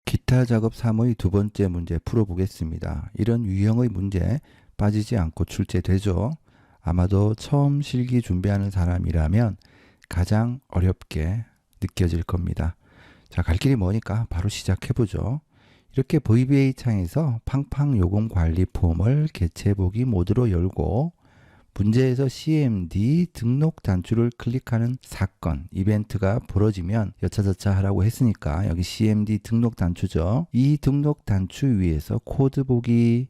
기타 작업 3의 두 번째 문제 풀어보겠습니다. 이런 유형의 문제 빠지지 않고 출제되죠. 아마도 처음 실기 준비하는 사람이라면 가장 어렵게 느껴질 겁니다. 자, 갈 길이 머니까 바로 시작해보죠. 이렇게 VBA 창에서 팡팡 요금 관리 폼을 개체보기 모드로 열고 문제에서 CMD 등록 단추를 클릭하는 사건, 이벤트가 벌어지면 여차저차 하라고 했으니까 여기 CMD 등록 단추죠. 이 등록 단추 위에서 코드 보기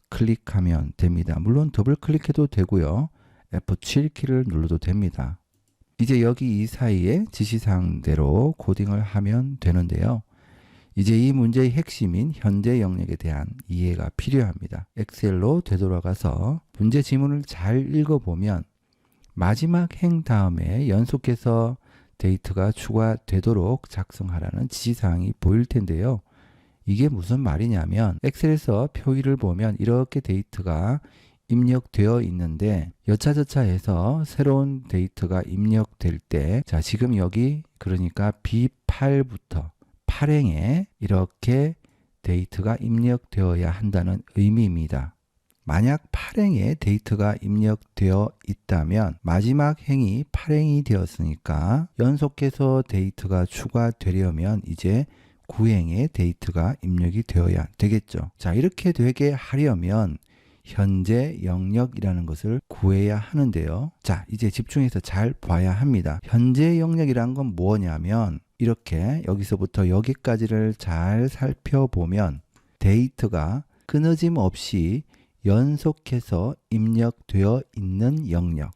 클릭하면 됩니다. 물론 더블 클릭해도 되고요. F7 키를 눌러도 됩니다. 이제 여기 이 사이에 지시사항대로 코딩을 하면 되는데요. 이제 이 문제의 핵심인 현재 영역에 대한 이해가 필요합니다. 엑셀로 되돌아가서 문제 지문을 잘 읽어보면 마지막 행 다음에 연속해서 데이터가 추가되도록 작성하라는 지시사항이 보일 텐데요. 이게 무슨 말이냐면 엑셀에서 표기를 보면 이렇게 데이터가 입력되어 있는데 여차저차해서 새로운 데이터가 입력될 때, 자, 지금 여기 그러니까 B8부터 8행에 이렇게 데이터가 입력되어야 한다는 의미입니다. 만약 8행에 데이터가 입력되어 있다면 마지막 행이 8행이 되었으니까 연속해서 데이터가 추가되려면 이제 9행에 데이터가 입력이 되어야 되겠죠. 자, 이렇게 되게 하려면 현재 영역이라는 것을 구해야 하는데요. 자, 이제 집중해서 잘 봐야 합니다. 현재 영역이란 건 뭐냐면 이렇게 여기서부터 여기까지를 잘 살펴보면 데이터가 끊어짐 없이 연속해서 입력되어 있는 영역,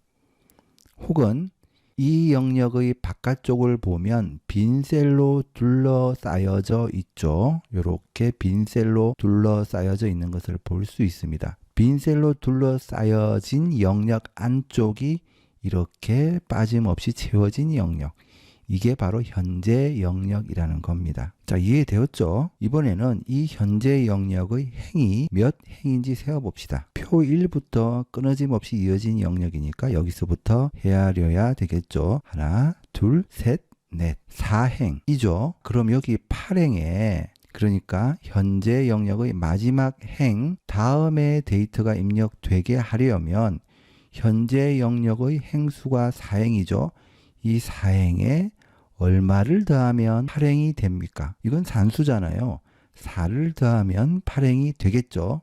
혹은 이 영역의 바깥쪽을 보면 빈 셀로 둘러싸여져 있죠. 이렇게 빈 셀로 둘러싸여져 있는 것을 볼 수 있습니다. 빈 셀로 둘러싸여진 영역 안쪽이 이렇게 빠짐없이 채워진 영역, 이게 바로 현재 영역이라는 겁니다. 자, 이해되었죠? 이번에는 이 현재 영역의 행이 몇 행인지 세어봅시다. 표 1부터 끊어짐 없이 이어진 영역이니까 여기서부터 헤아려야 되겠죠. 하나, 둘, 셋, 넷, 4행이죠. 그럼 여기 8행에 그러니까 현재 영역의 마지막 행 다음에 데이터가 입력되게 하려면 현재 영역의 행수가 4행이죠. 이 4행에 얼마를 더하면 8행이 됩니까? 이건 산수잖아요. 4를 더하면 8행이 되겠죠.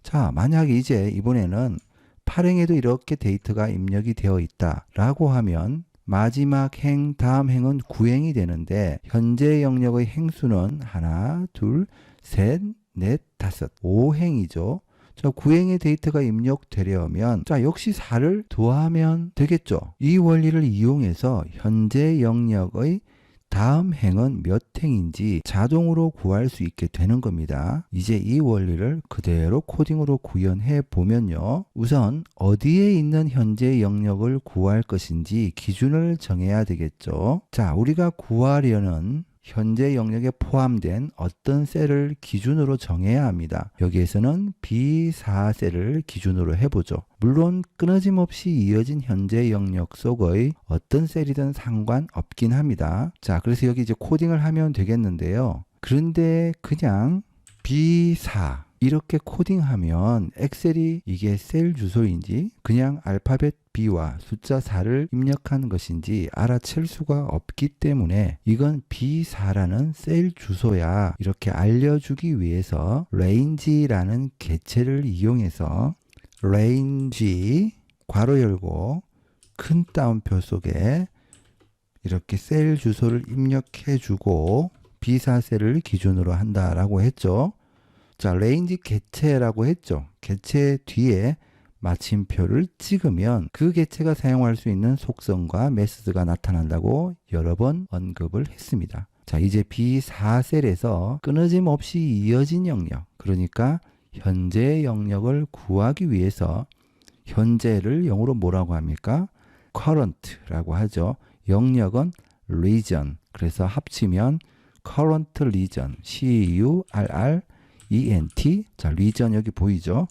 자, 만약에 이제 이번에는 8행에도 이렇게 데이터가 입력이 되어 있다라고 하면 마지막 행 다음 행은 9행이 되는데 현재 영역의 행수는 하나, 둘, 셋, 넷, 다섯, 5행이죠. 자, 9행의 데이터가 입력되려면 자, 역시 4를 더하면 되겠죠. 이 원리를 이용해서 현재 영역의 다음 행은 몇 행인지 자동으로 구할 수 있게 되는 겁니다. 이제 이 원리를 그대로 코딩으로 구현해 보면요. 우선 어디에 있는 현재 영역을 구할 것인지 기준을 정해야 되겠죠. 자, 우리가 구하려는 현재 영역에 포함된 어떤 셀을 기준으로 정해야 합니다. 여기에서는 B4 셀을 기준으로 해보죠. 물론 끊어짐 없이 이어진 현재 영역 속의 어떤 셀이든 상관없긴 합니다. 자, 그래서 여기 이제 코딩을 하면 되겠는데요. 그런데 그냥 B4 이렇게 코딩하면 엑셀이 이게 셀 주소인지 그냥 알파벳 B와 숫자 4를 입력한 것인지 알아챌 수가 없기 때문에 이건 B4라는 셀 주소야 이렇게 알려주기 위해서 range라는 개체를 이용해서 range 괄호 열고 큰 따옴표 속에 이렇게 셀 주소를 입력해 주고 B4 셀을 기준으로 한다라고 했죠. 자, range 개체라고 했죠. 개체 뒤에 마침표를 찍으면 그 개체가 사용할 수 있는 속성과 메소드가 나타난다고 여러 번 언급을 했습니다. 자, 이제 B4 셀에서 끊어짐 없이 이어진 영역, 그러니까 현재 영역을 구하기 위해서 현재를 영어로 뭐라고 합니까? current라고 하죠. 영역은 region, 그래서 합치면 current region, C-U-R-R-E-N-T. 자, region 여기 보이죠?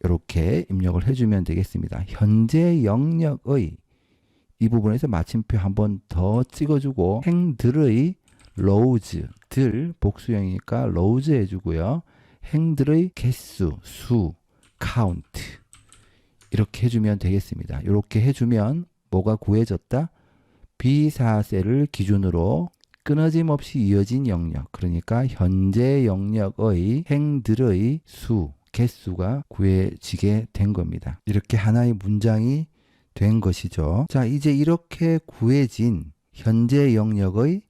이렇게 입력을 해주면 되겠습니다. 현재 영역의 이 부분에서 마침표 한번 더 찍어주고 행들의 로우즈, 들 복수형이니까 로우즈 해주고요. 행들의 개수, 수, 카운트 이렇게 해주면 되겠습니다. 이렇게 해주면 뭐가 구해졌다? B4셀을 기준으로 끊어짐 없이 이어진 영역, 그러니까 현재 영역의 행들의 수, 개수가 구해지게 된 겁니다. 이렇게 하나의 문장이 된 것이죠. 자, 이제 이렇게 구해진 현재 영역의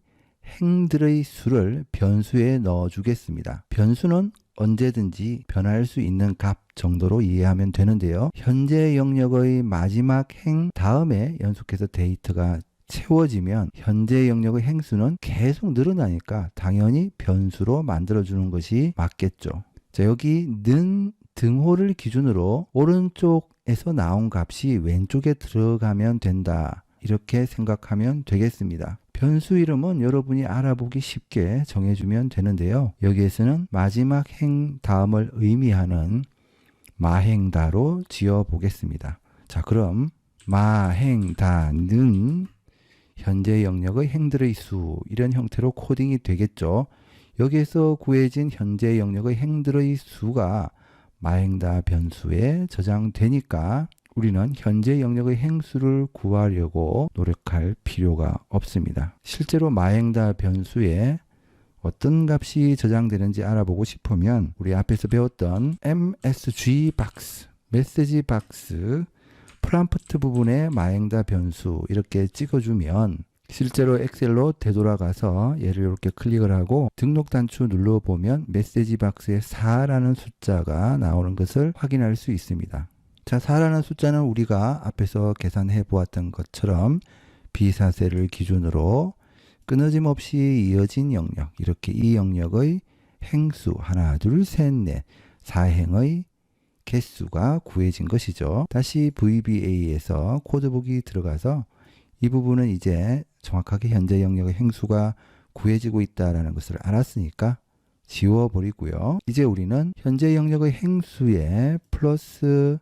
행들의 수를 변수에 넣어 주겠습니다. 변수는 언제든지 변할 수 있는 값 정도로 이해하면 되는데요. 현재 영역의 마지막 행 다음에 연속해서 데이터가 채워지면 현재 영역의 행수는 계속 늘어나니까 당연히 변수로 만들어주는 것이 맞겠죠. 자, 여기 는 등호를 기준으로 오른쪽에서 나온 값이 왼쪽에 들어가면 된다. 이렇게 생각하면 되겠습니다. 변수 이름은 여러분이 알아보기 쉽게 정해주면 되는데요. 여기에서는 마지막 행 다음을 의미하는 마행다로 지어 보겠습니다. 자, 그럼 마행다는 현재 영역의 행들의 수, 이런 형태로 코딩이 되겠죠. 여기에서 구해진 현재 영역의 행들의 수가 마행다 변수에 저장되니까 우리는 현재 영역의 행수를 구하려고 노력할 필요가 없습니다. 실제로 마행다 변수에 어떤 값이 저장되는지 알아보고 싶으면 우리 앞에서 배웠던 MSG 박스, 메시지 박스, 프롬프트 부분에 마행다 변수 이렇게 찍어주면 실제로 엑셀로 되돌아가서 얘를 이렇게 클릭을 하고 등록 단추 눌러보면 메시지 박스에 4라는 숫자가 나오는 것을 확인할 수 있습니다. 자, 4라는 숫자는 우리가 앞에서 계산해 보았던 것처럼 B4셀을 기준으로 끊어짐 없이 이어진 영역, 이렇게 이 영역의 행수 하나, 둘, 셋, 넷, 4행의 개수가 구해진 것이죠. 다시 VBA에서 코드북이 들어가서 이 부분은 이제 정확하게 현재 영역의 행수가 구해지고 있다는 것을 알았으니까 지워버리고요. 이제 우리는 현재 영역의 행수에 플러스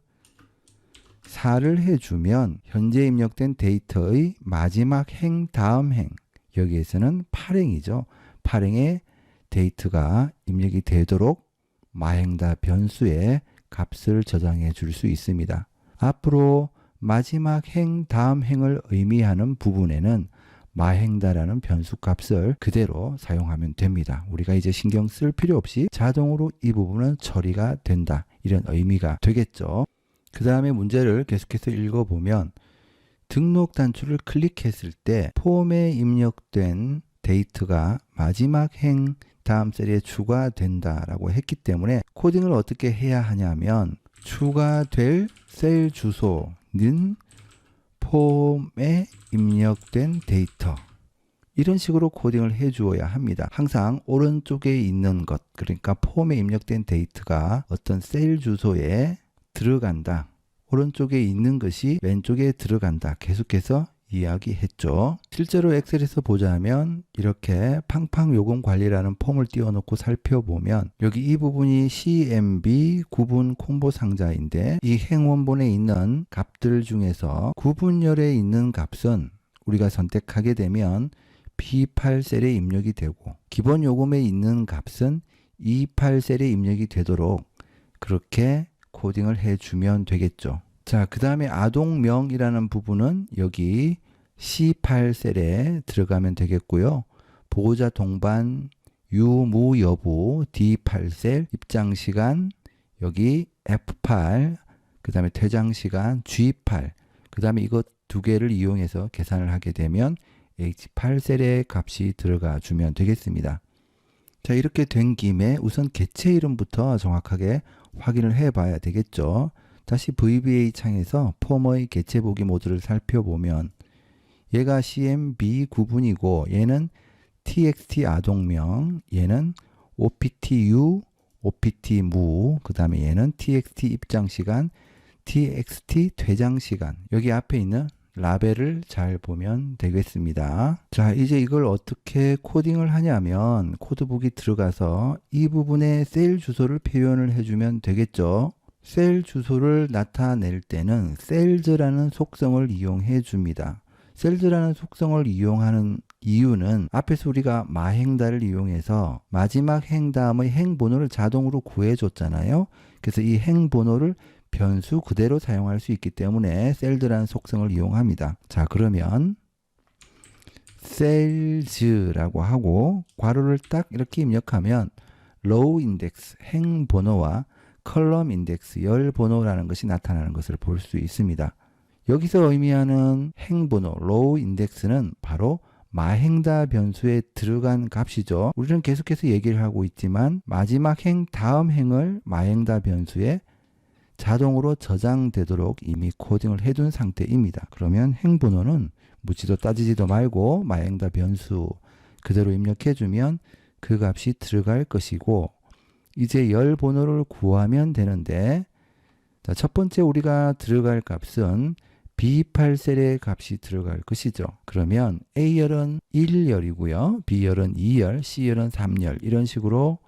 4를 해주면 현재 입력된 데이터의 마지막 행 다음 행, 여기에서는 8행이죠. 8행의 데이터가 입력이 되도록 마행다 변수에 값을 저장해 줄 수 있습니다. 앞으로 마지막 행 다음 행을 의미하는 부분에는 마행다라는 변수 값을 그대로 사용하면 됩니다. 우리가 이제 신경 쓸 필요 없이 자동으로 이 부분은 처리가 된다, 이런 의미가 되겠죠. 그 다음에 문제를 계속해서 읽어보면 등록 단추를 클릭했을 때 폼에 입력된 데이터가 마지막 행 다음 셀에 추가된다라고 했기 때문에 코딩을 어떻게 해야 하냐면 추가될 셀 주소는 폼에 입력된 데이터, 이런 식으로 코딩을 해 주어야 합니다. 항상 오른쪽에 있는 것, 그러니까 폼에 입력된 데이터가 어떤 셀 주소에 들어간다, 오른쪽에 있는 것이 왼쪽에 들어간다, 계속해서 이야기했죠. 실제로 엑셀에서 보자면 이렇게 팡팡 요금 관리라는 폼을 띄워놓고 살펴보면 여기 이 부분이 CMB 구분 콤보 상자인데 이 행원본에 있는 값들 중에서 구분열에 있는 값은 우리가 선택하게 되면 B8셀에 입력이 되고 기본 요금에 있는 값은 E8셀에 입력이 되도록 그렇게 코딩을 해주면 되겠죠. 자, 그 다음에 아동명이라는 부분은 여기 C8셀에 들어가면 되겠고요. 보호자 동반 유무 여부 D8셀, 입장시간 여기 F8, 그 다음에 퇴장시간 G8, 그 다음에 이것 두 개를 이용해서 계산을 하게 되면 H8셀의 값이 들어가 주면 되겠습니다. 자, 이렇게 된 김에 우선 개체 이름부터 정확하게 확인을 해 봐야 되겠죠. 다시 VBA 창에서 폼의 개체 보기 모드를 살펴보면 얘가 CMB 구분이고 얘는 TXT 아동명, 얘는 OPTU, OPT 무, 그 다음에 얘는 TXT 입장시간, TXT 퇴장시간, 여기 앞에 있는 라벨을 잘 보면 되겠습니다. 자, 이제 이걸 어떻게 코딩을 하냐면 코드북이 들어가서 이 부분에 셀 주소를 표현을 해주면 되겠죠. 셀 주소를 나타낼 때는 셀즈라는 속성을 이용해 줍니다. 셀즈라는 속성을 이용하는 이유는 앞에서 우리가 마행다를 이용해서 마지막 행 다음의 행 번호를 자동으로 구해줬잖아요. 그래서 이 행 번호를 변수 그대로 사용할 수 있기 때문에 셀즈라는 속성을 이용합니다. 자, 그러면 셀즈라고 하고 괄호를 딱 이렇게 입력하면 로우 인덱스 행 번호와 컬럼 인덱스 열 번호라는 것이 나타나는 것을 볼 수 있습니다. 여기서 의미하는 행 번호 로우 인덱스는 바로 마행다 변수에 들어간 값이죠. 우리는 계속해서 얘기를 하고 있지만 마지막 행 다음 행을 마행다 변수에 자동으로 저장되도록 이미 코딩을 해둔 상태입니다. 그러면 행 번호는 묻지도 따지지도 말고 마행다 변수 그대로 입력해주면 그 값이 들어갈 것이고, 이제 열 번호를 구하면 되는데, 자, 첫 번째 우리가 들어갈 값은 B8셀의 값이 들어갈 것이죠. 그러면 A열은 1열이고요. B열은 2열, C열은 3열 이런 식으로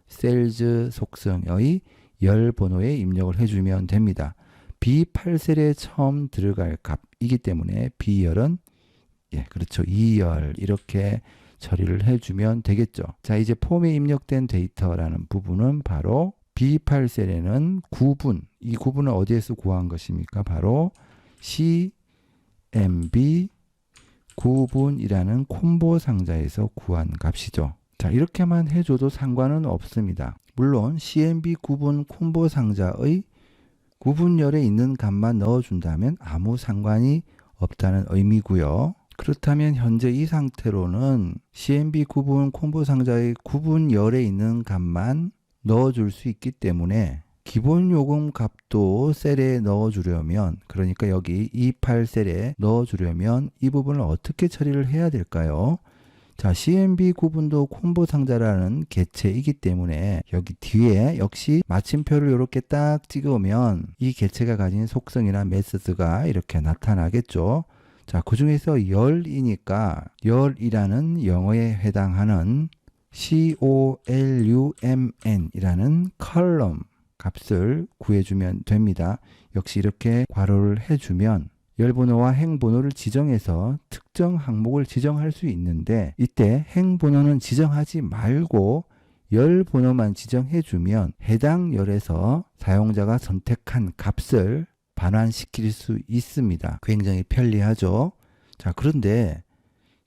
셀즈 속성의 열 번호에 입력을 해주면 됩니다. B8셀에 처음 들어갈 값이기 때문에 B열은 그렇죠. 2열 이렇게 처리를 해주면 되겠죠. 자, 이제 폼에 입력된 데이터라는 부분은 바로 B8셀에는 구분, 이 구분은 어디에서 구한 것입니까? 바로 CMB 구분이라는 콤보 상자에서 구한 값이죠. 자, 이렇게만 해줘도 상관은 없습니다. 물론 CMB 구분 콤보 상자의 구분열에 있는 값만 넣어준다면 아무 상관이 없다는 의미고요. 그렇다면 현재 이 상태로는 CMB 구분 콤보 상자의 구분열에 있는 값만 넣어줄 수 있기 때문에 기본 요금 값도 셀에 넣어주려면, 그러니까 여기 28셀에 넣어주려면 이 부분을 어떻게 처리를 해야 될까요? 자, CMB 구분도 콤보 상자라는 개체이기 때문에 여기 뒤에 역시 마침표를 이렇게 딱 찍으면 이 개체가 가진 속성이나 메소드가 이렇게 나타나겠죠. 자, 그 중에서 열이니까 열이라는 영어에 해당하는 COLUMN이라는 컬럼 값을 구해주면 됩니다. 역시 이렇게 괄호를 해주면 열번호와 행번호를 지정해서 특정 항목을 지정할 수 있는데, 이때 행번호는 지정하지 말고 열번호만 지정해주면 해당 열에서 사용자가 선택한 값을 반환시킬 수 있습니다. 굉장히 편리하죠. 자, 그런데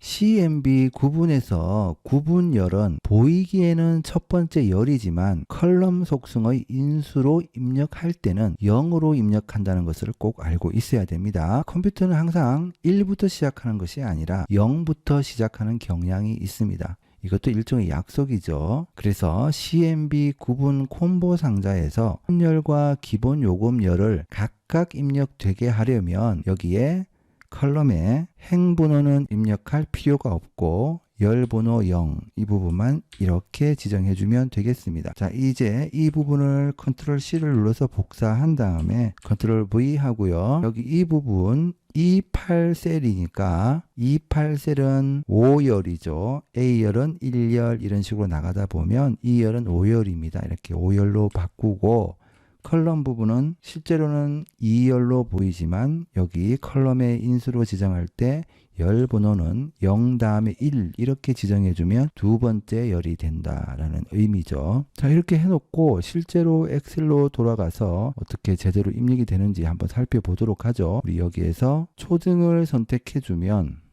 CMB 구분에서 구분열은 보이기에는 첫 번째 열이지만 컬럼 속성의 인수로 입력할 때는 0으로 입력한다는 것을 꼭 알고 있어야 됩니다. 컴퓨터는 항상 1부터 시작하는 것이 아니라 0부터 시작하는 경향이 있습니다. 이것도 일종의 약속이죠. 그래서 CMB 구분 콤보 상자에서 혼열과 기본 요금열을 각각 입력되게 하려면 여기에 컬럼에 행번호는 입력할 필요가 없고 열번호 0 이 부분만 이렇게 지정해 주면 되겠습니다. 자, 이제 이 부분을 컨트롤 C를 눌러서 복사한 다음에 컨트롤 V 하고요. 여기 이 부분 28셀이니까 28셀은 5열이죠. A열은 1열 이런 식으로 나가다 보면 2열은 5열입니다. 이렇게 5열로 바꾸고, 컬럼 부분은 실제로는 2열로 보이지만 여기 컬럼의 인수로 지정할 때 열 번호는 0 다음에 1 이렇게 지정해주면 두 번째 열이 된다라는 의미죠. 자, 이렇게 해놓고 실제로 엑셀로 돌아가서 어떻게 제대로 입력이 되는지 한번 살펴보도록 하죠. 우리 여기에서 초등을 선택해주면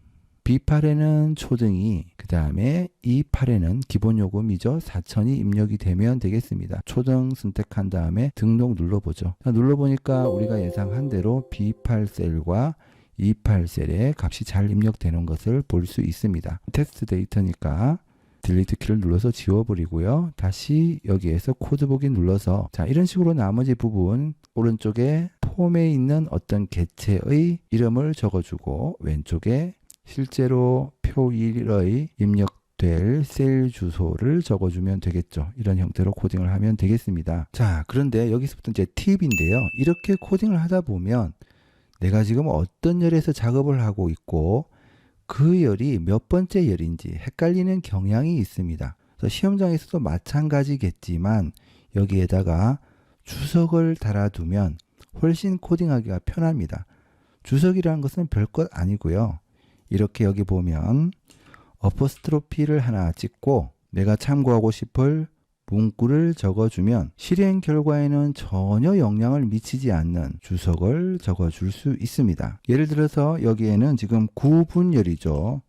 B8에는 초등이, 그 다음에 E8에는 기본 요금이죠. 4,000이 입력이 되면 되겠습니다. 초등 선택한 다음에 등록 눌러보죠. 눌러보니까 우리가 예상한 대로 B8셀과 E8셀의 값이 잘 입력되는 것을 볼 수 있습니다. 텍스트 데이터니까 딜리트 키를 눌러서 지워버리고요. 다시 여기에서 코드 보기 눌러서, 자, 이런 식으로 나머지 부분 오른쪽에 폼에 있는 어떤 개체의 이름을 적어주고 왼쪽에 실제로 표 1의 입력될 셀 주소를 적어주면 되겠죠. 이런 형태로 코딩을 하면 되겠습니다. 자, 그런데 여기서부터 이제 팁인데요. 이렇게 코딩을 하다 보면 내가 지금 어떤 열에서 작업을 하고 있고 그 열이 몇 번째 열인지 헷갈리는 경향이 있습니다. 그래서 시험장에서도 마찬가지겠지만 여기에다가 주석을 달아두면 훨씬 코딩하기가 편합니다. 주석이라는 것은 별것 아니고요. 이렇게 여기 보면 어퍼스트로피를 하나 찍고 내가 참고하고 싶을 문구를 적어주면 실행 결과에는 전혀 영향을 미치지 않는 주석을 적어줄 수 있습니다. 예를 들어서 여기에는 지금 구분열이죠.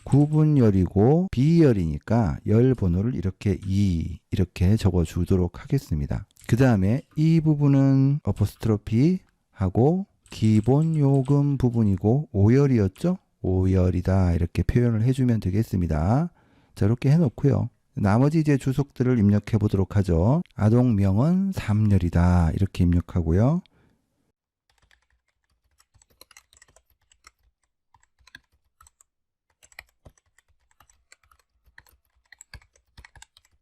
구분열이고 B열이니까 열 번호를 이렇게 2 이렇게 적어주도록 하겠습니다. 그 다음에 이 부분은 어퍼스트로피 하고 기본 요금 부분이고 5열이었죠? 5열이다 이렇게 표현을 해주면 되겠습니다. 자, 이렇게 해놓고요. 나머지 이제 주석들을 입력해 보도록 하죠. 아동명은 3열이다 이렇게 입력하고요.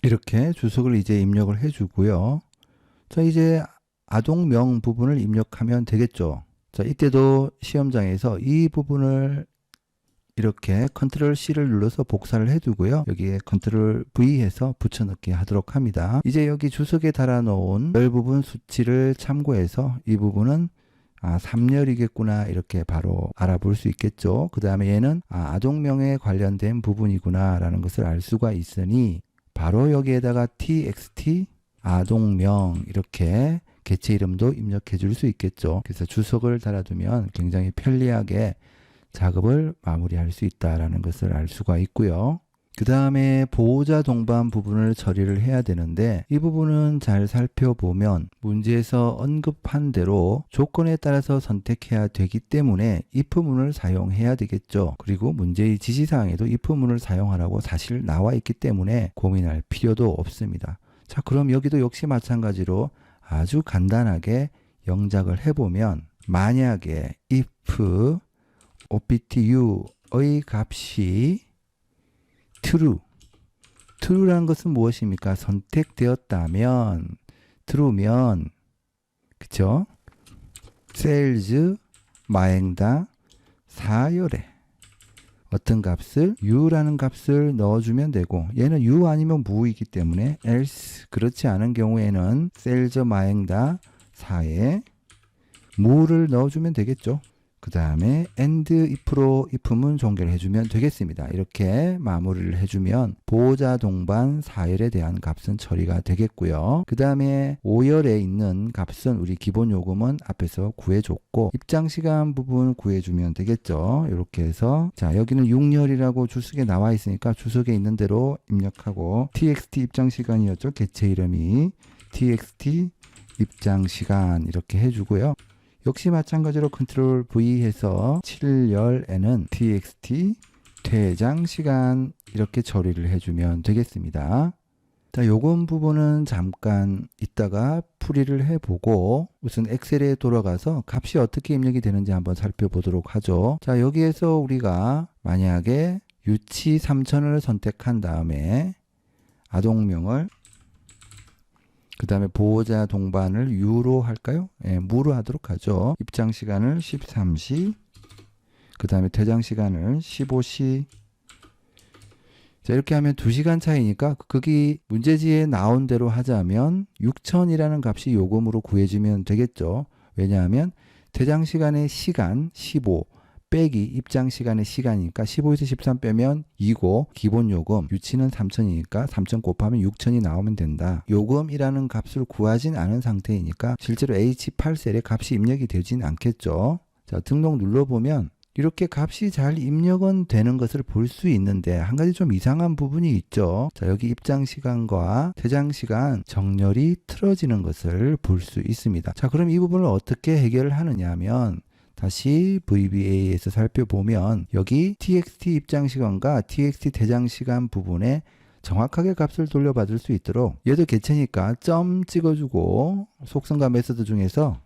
이렇게 주석을 이제 입력을 해주고요. 자, 이제 아동명 부분을 입력하면 되겠죠. 자, 이때도 시험장에서 이 부분을 이렇게 컨트롤 C를 눌러서 복사를 해두고요. 여기에 컨트롤 V 해서 붙여넣기 하도록 합니다. 이제 여기 주석에 달아놓은 열 부분 수치를 참고해서 이 부분은 3열이겠구나 이렇게 바로 알아볼 수 있겠죠. 그 다음에 얘는 아동명에 관련된 부분이구나 라는 것을 알 수가 있으니 바로 여기에다가 txt 아동명 이렇게 개체 이름도 입력해 줄 수 있겠죠. 그래서 주석을 달아두면 굉장히 편리하게 작업을 마무리할 수 있다라는 것을 알 수가 있고요. 그 다음에 보호자 동반 부분을 처리를 해야 되는데 이 부분은 잘 살펴보면 문제에서 언급한 대로 조건에 따라서 선택해야 되기 때문에 if문을 사용해야 되겠죠. 그리고 문제의 지시사항에도 if문을 사용하라고 사실 나와 있기 때문에 고민할 필요도 없습니다. 자, 그럼 여기도 역시 마찬가지로 아주 간단하게 영작을 해보면 만약에 if optu의 값이 true라는 것은 무엇입니까? 선택되었다면 true면 그쵸? sales 마행당 4열에 어떤 값을 u라는 값을 넣어주면 되고 얘는 u 아니면 무이기 때문에 else 그렇지 않은 경우에는 sales 마행당 4에 무를 넣어주면 되겠죠. 그 다음에 and if로 if문 종결해주면 되겠습니다. 이렇게 마무리를 해주면 보호자 동반 4열에 대한 값은 처리가 되겠고요. 그 다음에 5열에 있는 값은 우리 기본 요금은 앞에서 구해줬고 입장시간 부분 구해주면 되겠죠. 이렇게 해서 자 여기는 6열이라고 주석에 나와 있으니까 주석에 있는 대로 입력하고 txt 입장시간이었죠. 개체 이름이 txt 입장시간 이렇게 해주고요. 역시 마찬가지로 컨트롤 V 해서 7열에는 txt 퇴장시간 이렇게 처리를 해주면 되겠습니다. 자, 요건 부분은 잠깐 이따가 풀이를 해보고 우선 엑셀에 돌아가서 값이 어떻게 입력이 되는지 한번 살펴보도록 하죠. 자, 여기에서 우리가 만약에 유치 3000을 선택한 다음에 아동명을 그 다음에 보호자 동반을 U로 할까요? 예, 무로 하도록 하죠. 입장 시간을 13시, 그 다음에 퇴장 시간을 15시. 자, 이렇게 하면 2시간 차이니까 거기 문제지에 나온 대로 하자면 6000이라는 값이 요금으로 구해지면 되겠죠. 왜냐하면 퇴장 시간의 시간 15 빼기 입장 시간의 시간이니까 15에서 13 빼면 2고 기본 요금 유치는 3000이니까 3000 곱하면 6000이 나오면 된다. 요금이라는 값을 구하진 않은 상태이니까 실제로 H8셀에 값이 입력이 되진 않겠죠. 자, 등록 눌러보면 이렇게 값이 잘 입력은 되는 것을 볼 수 있는데 한 가지 좀 이상한 부분이 있죠. 자, 여기 입장 시간과 퇴장 시간 정렬이 틀어지는 것을 볼 수 있습니다. 자, 그럼 이 부분을 어떻게 해결을 하느냐 하면 다시 VBA에서 살펴보면 여기 txt 입장 시간과 txt 퇴장 시간 부분에 정확하게 값을 돌려받을 수 있도록 얘도 개체니까 점 찍어주고 속성과 메소드 중에서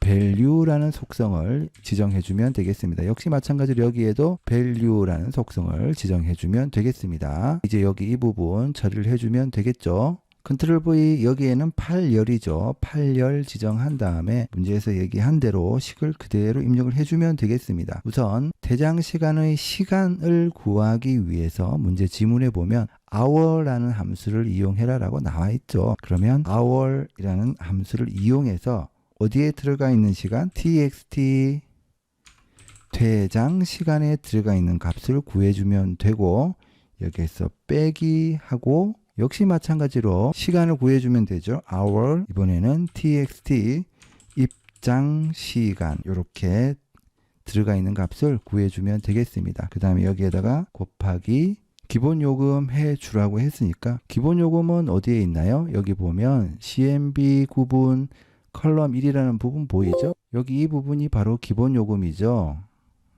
value라는 속성을 지정해주면 되겠습니다. 역시 마찬가지로 여기에도 value라는 속성을 지정해주면 되겠습니다. 이제 여기 이 부분 처리를 해주면 되겠죠. 컨트롤 V 여기에는 8열이죠. 8열 지정한 다음에 문제에서 얘기한 대로 식을 그대로 입력을 해주면 되겠습니다. 우선 퇴장 시간의 시간을 구하기 위해서 문제 지문에 보면 hour라는 함수를 이용해라 라고 나와 있죠. 그러면 hour이라는 함수를 이용해서 어디에 들어가 있는 시간? txt 퇴장 시간에 들어가 있는 값을 구해주면 되고, 여기에서 빼기 하고 역시 마찬가지로 시간을 구해주면 되죠. hour, 이번에는 txt 입장 시간, 이렇게 들어가 있는 값을 구해주면 되겠습니다. 그 다음에 여기에다가 곱하기 기본 요금 해주라고 했으니까, 기본 요금은 어디에 있나요? 여기 보면 CMB 구분 컬럼 1이라는 부분 보이죠? 여기 이 부분이 바로 기본 요금이죠.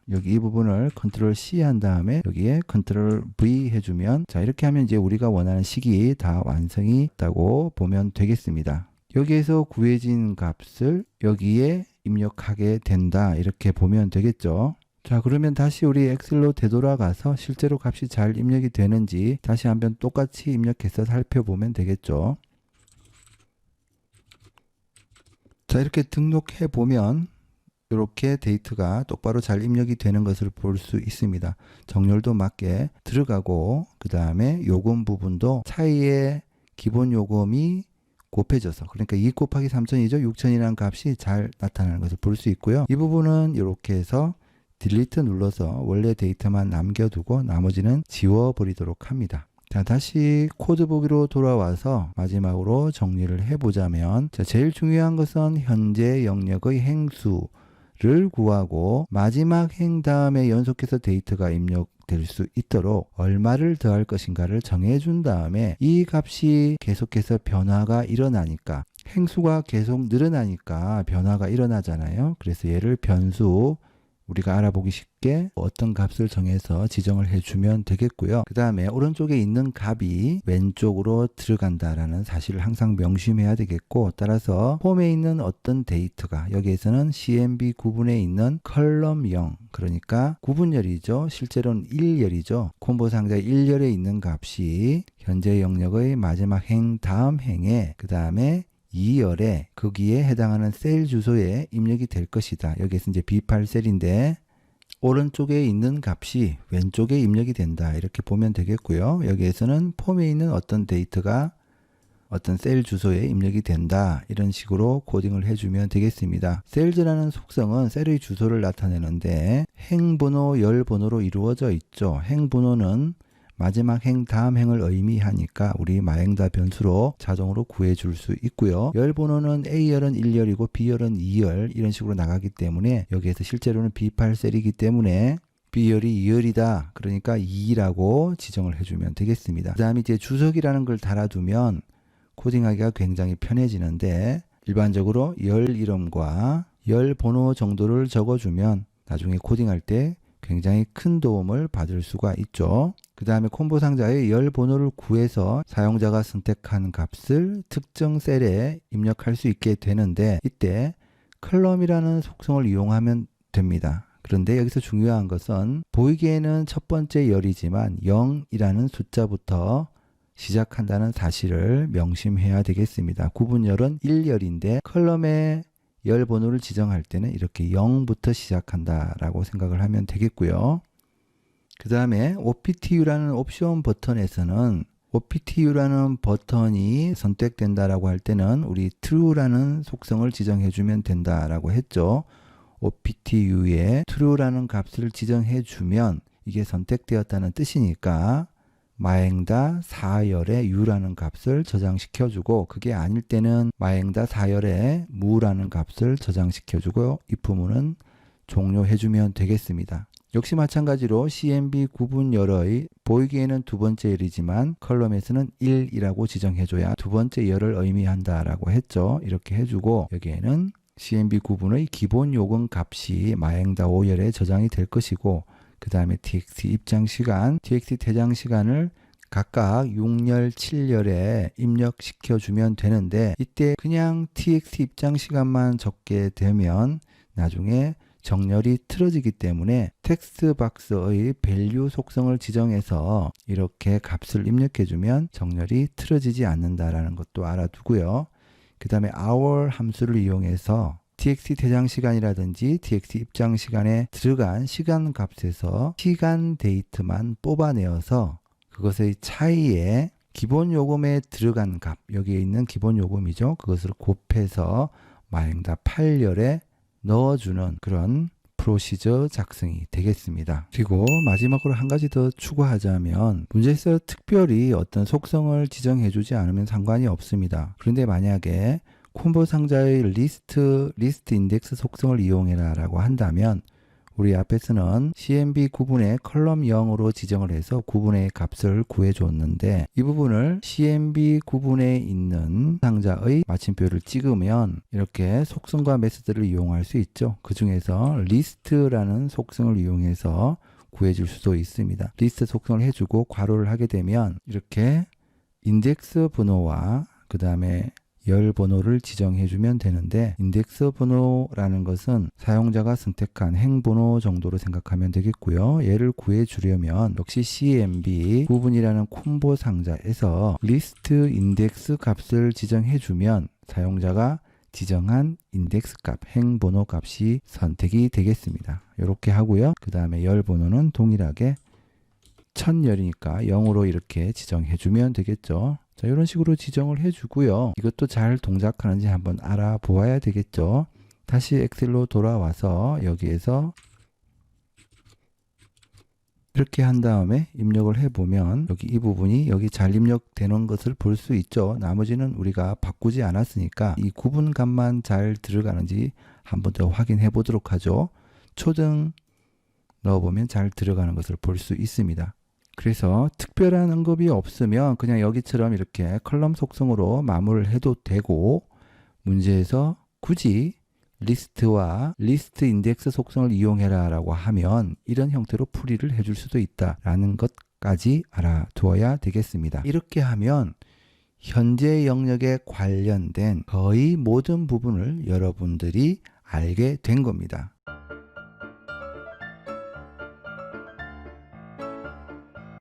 여기 이 부분을 컨트롤 C 한 다음에 여기에 컨트롤 V 해주면, 자, 이렇게 하면 이제 우리가 원하는 식이 다 완성이 됐다고 보면 되겠습니다. 여기에서 구해진 값을 여기에 입력하게 된다, 이렇게 보면 되겠죠. 자, 그러면 다시 우리 엑셀로 되돌아가서 실제로 값이 잘 입력이 되는지 다시 한번 똑같이 입력해서 살펴보면 되겠죠. 자, 이렇게 등록해 보면 이렇게 데이터가 똑바로 잘 입력이 되는 것을 볼 수 있습니다. 정렬도 맞게 들어가고, 그 다음에 요금 부분도 차이의 기본 요금이 곱해져서, 그러니까 2 곱하기 3,000이죠. 6,000이라는 값이 잘 나타나는 것을 볼 수 있고요. 이 부분은 이렇게 해서 딜리트 눌러서 원래 데이터만 남겨두고 나머지는 지워버리도록 합니다. 자, 다시 코드 보기로 돌아와서 마지막으로 정리를 해보자면, 자, 제일 중요한 것은 현재 영역의 행수를 구하고 마지막 행 다음에 연속해서 데이터가 입력될 수 있도록 얼마를 더할 것인가를 정해준 다음에, 이 값이 계속해서 변화가 일어나니까, 행수가 계속 늘어나니까 변화가 일어나잖아요. 그래서 얘를 변수, 우리가 알아보기 쉽게 어떤 값을 정해서 지정을 해주면 되겠고요. 그 다음에 오른쪽에 있는 값이 왼쪽으로 들어간다라는 사실을 항상 명심해야 되겠고, 따라서 홈에 있는 어떤 데이터가, 여기에서는 CMB 구분에 있는 컬럼 0, 그러니까 구분열이죠. 실제로는 1열이죠. 콤보 상자 1열에 있는 값이 현재 영역의 마지막 행 다음 행에, 그 다음에 2열에 거기에 해당하는 셀 주소에 입력이 될 것이다. 여기에서 이제 B8셀인데 오른쪽에 있는 값이 왼쪽에 입력이 된다, 이렇게 보면 되겠고요. 여기에서는 폼에 있는 어떤 데이터가 어떤 셀 주소에 입력이 된다, 이런 식으로 코딩을 해주면 되겠습니다. 셀즈라는 속성은 셀의 주소를 나타내는데 행번호, 열번호로 이루어져 있죠. 행번호는 마지막 행 다음 행을 의미하니까 우리 마행다 변수로 자동으로 구해줄 수 있고요. 열번호는 A열은 1열이고 B열은 2열, 이런 식으로 나가기 때문에 여기에서 실제로는 B8셀이기 때문에 B열이 2열이다, 그러니까 2라고 지정을 해주면 되겠습니다. 그 다음에 이제 주석이라는 걸 달아두면 코딩하기가 굉장히 편해지는데, 일반적으로 열 이름과 열 번호 정도를 적어주면 나중에 코딩할 때 굉장히 큰 도움을 받을 수가 있죠. 그 다음에 콤보 상자의 열 번호를 구해서 사용자가 선택한 값을 특정 셀에 입력할 수 있게 되는데, 이때 컬럼이라는 속성을 이용하면 됩니다. 그런데 여기서 중요한 것은 보이기에는 첫 번째 열이지만 0이라는 숫자부터 시작한다는 사실을 명심해야 되겠습니다. 구분열은 1열인데 컬럼의 열 번호를 지정할 때는 이렇게 0부터 시작한다라고 생각을 하면 되겠고요. 그 다음에 OPTU라는 옵션 버튼에서는 OPTU라는 버튼이 선택된다라고 할 때는 우리 true라는 속성을 지정해 주면 된다라고 했죠. OPTU에 true라는 값을 지정해 주면 이게 선택되었다는 뜻이니까 마행다 4열에 u라는 값을 저장시켜 주고, 그게 아닐 때는 마행다 4열에 mu라는 값을 저장시켜 주고 if문은 종료해 주면 되겠습니다. 역시 마찬가지로 CMB 구분열의 보이기에는 두 번째 열이지만 컬럼에서는 1이라고 지정해줘야 두 번째 열을 의미한다라고 했죠. 이렇게 해주고 여기에는 CMB 구분의 기본 요금 값이 마행다 5열에 저장이 될 것이고, 그 다음에 TXT 입장 시간, TXT 퇴장 시간을 각각 6열, 7열에 입력시켜 주면 되는데, 이때 그냥 TXT 입장 시간만 적게 되면 나중에 정렬이 틀어지기 때문에 텍스트 박스의 밸류 속성을 지정해서 이렇게 값을 입력해 주면 정렬이 틀어지지 않는다라는 것도 알아두고요. 그 다음에 hour 함수를 이용해서 txt 퇴장 시간이라든지 txt 입장 시간에 들어간 시간 값에서 시간 데이터만 뽑아내어서 그것의 차이에 기본 요금에 들어간 값, 여기에 있는 기본 요금이죠. 그것을 곱해서 마행다 8열에 넣어주는 그런 프로시저 작성이 되겠습니다. 그리고 마지막으로 한 가지 더 추가하자면 문제에서 특별히 어떤 속성을 지정해 주지 않으면 상관이 없습니다. 그런데 만약에 콤보 상자의 리스트 인덱스 속성을 이용해라 라고 한다면 우리 앞에서는 CMB 구분의 컬럼 0으로 지정을 해서 구분의 값을 구해줬는데 이 부분을 CMB 구분에 있는 상자의 마침표를 찍으면 이렇게 속성과 메소드를 이용할 수 있죠. 그 중에서 리스트라는 속성을 이용해서 구해줄 수도 있습니다. 리스트 속성을 해주고 괄호를 하게 되면 이렇게 인덱스 번호와 그 다음에 열 번호를 지정해 주면 되는데 인덱스 번호라는 것은 사용자가 선택한 행번호 정도로 생각하면 되겠고요. 얘를 구해 주려면 역시 CMB 구분이라는 콤보 상자에서 리스트 인덱스 값을 지정해 주면 사용자가 지정한 인덱스 값, 행번호 값이 선택이 되겠습니다. 이렇게 하고요. 그 다음에 열 번호는 동일하게 1000열이니까 0으로 이렇게 지정해 주면 되겠죠. 자, 이런 식으로 지정을 해주고요. 이것도 잘 동작하는지 한번 알아보아야 되겠죠. 다시 엑셀로 돌아와서 여기에서 이렇게 한 다음에 입력을 해보면 여기 이 부분이 여기 잘 입력되는 것을 볼 수 있죠. 나머지는 우리가 바꾸지 않았으니까 이 구분값만 잘 들어가는지 한번 더 확인해 보도록 하죠. 초등 넣어보면 잘 들어가는 것을 볼 수 있습니다. 그래서 특별한 언급이 없으면 그냥 여기처럼 이렇게 컬럼 속성으로 마무리를 해도 되고 문제에서 굳이 리스트와 리스트 인덱스 속성을 이용해라 라고 하면 이런 형태로 풀이를 해줄 수도 있다라는 것까지 알아두어야 되겠습니다. 이렇게 하면 현재 영역에 관련된 거의 모든 부분을 여러분들이 알게 된 겁니다.